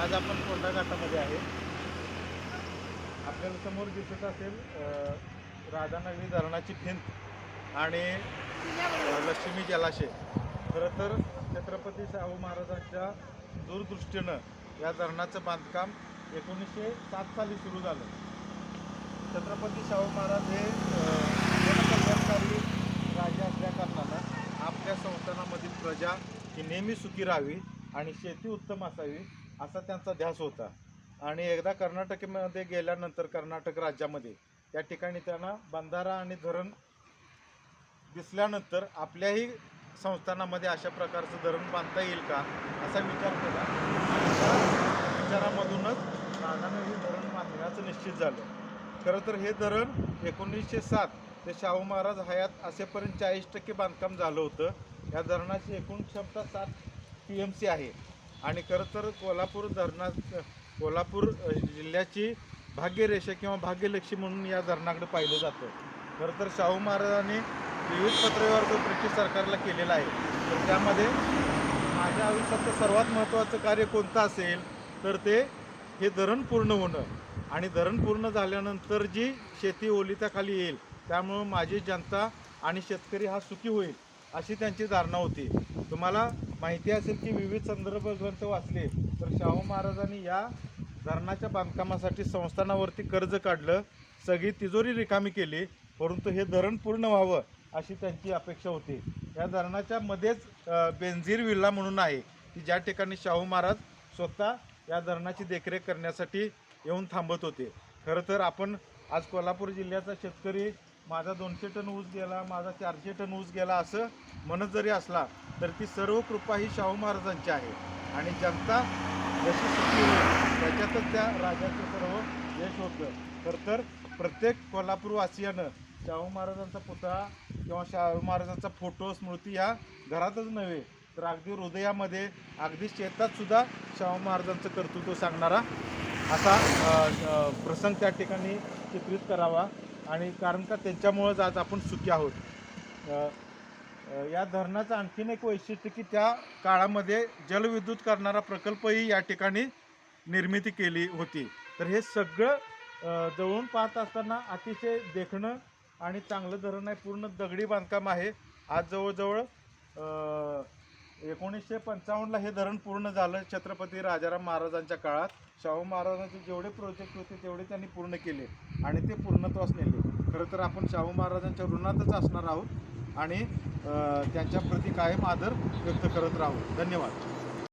आज आपण कोंढा घाटामध्ये आहे. आपल्याला समोर दिसत असेल राधानगरी धरणाची भिंत आणि लक्ष्मी जलाशय. खरं तर छत्रपती शाहू महाराजांच्या दूरदृष्टीनं या धरणाचं बांधकाम 1907 साली सुरू झालं. छत्रपती शाहू महाराज हे जनकल्याणकारी राजे असल्या कारणानं आपल्या संस्थानामधील प्रजा ही नेहमी सुखी राहावी आणि शेती उत्तम असावी असा त्यांचा ध्यास होता. आणि एकदा कर्नाटकमध्ये गेल्यानंतर कर्नाटक राज्यामध्ये त्या ठिकाणी त्यांना बंधारा आणि धरण दिसल्यानंतर आपल्याही संस्थानामध्ये अशा प्रकारचं धरण बांधता येईल का असा विचार केला. विचारामधूनच राधानगरी धरण बांधण्याचं निश्चित झालं. खरं तर हे धरण 1907 ते शाहू महाराज हयात असेपर्यंत 40% बांधकाम झालं होतं. या धरणाची एकूण क्षमता 7 TMC आहे आणि खरं तर कोल्हापूर जिल्ह्याची भाग्यरेषा किंवा भाग्यलक्ष्मी म्हणून या धरणाकडे पाहिलं जातं. खरं तर शाहू महाराजांनी विविध पत्रव्यवहार जो ब्रिटिश सरकारला केलेला आहे, तर त्यामध्ये माझ्या आयुष्यातलं सर्वात महत्त्वाचं कार्य कोणतं असेल तर ते हे धरण पूर्ण होणं आणि धरण पूर्ण झाल्यानंतर जी शेती ओलिताखाली येईल त्यामुळं माझी जनता आणि शेतकरी हा सुखी होईल अशी त्यांची धारणा होती. तुम्हाला माहिती असेल की विविध संदर्भ ग्रंथ वाचले तर शाहू महाराजांनी या धरणाच्या बांधकामासाठी संस्थानावरती कर्ज काढलं, सगळी तिजोरी रिकामी केली, परंतु हे धरण पूर्ण व्हावं अशी त्यांची अपेक्षा होती. या धरणाच्या मध्येच बेंजीर विल्ला म्हणून आहे की ज्या ठिकाणी शाहू महाराज स्वतः या धरणाची देखरेख करण्यासाठी येऊन थांबत होते. खरं तर आपण आज कोल्हापूर जिल्ह्याचा शेतकरी माझा 200 टन ऊस गेला, माझा 400 टन ऊस गेला असं म्हणत जरी असला तर ती सर्व कृपा ही शाहू महाराजांची आहे आणि जनता जशी सुखी होईल त्याच्यातच त्या राजाचं सर्व यश होतं. खरं तर प्रत्येक कोल्हापूरवासियानं शाहू महाराजांचा पुतळा किंवा शाहू महाराजांचा फोटो स्मृती ह्या घरातच नव्हे तर अगदी हृदयामध्ये अगदी शेतातसुद्धा शाहू महाराजांचं कर्तृत्व सांगणारा असा प्रसंग त्या ठिकाणी चित्रित करावा आणि कारण का त्यांच्यामुळंच आज आपण सुखी आहोत. या धरणाचं आणखीन एक वैशिष्ट्य की त्या काळामध्ये जलविद्युत करणारा प्रकल्पही या ठिकाणी निर्मिती केली होती. तर हे सगळं जवळून पाहत असताना अतिशय देखणं आणि चांगलं धरण आहे. पूर्ण दगडी बांधकाम आहे. आज जवळजवळ 1955ला हे धरण पूर्ण झालं. छत्रपती राजाराम महाराजांच्या काळात शाहू महाराजांचे जेवढे प्रोजेक्ट होते तेवढे त्यांनी पूर्ण केले आणि ते पूर्णत्वास नेले. खरं तर आपण शाहू महाराजांच्या ऋणातच असणार आहोत आणि त्यांच्या प्रती कायम आदर व्यक्त करत राहू. धन्यवाद.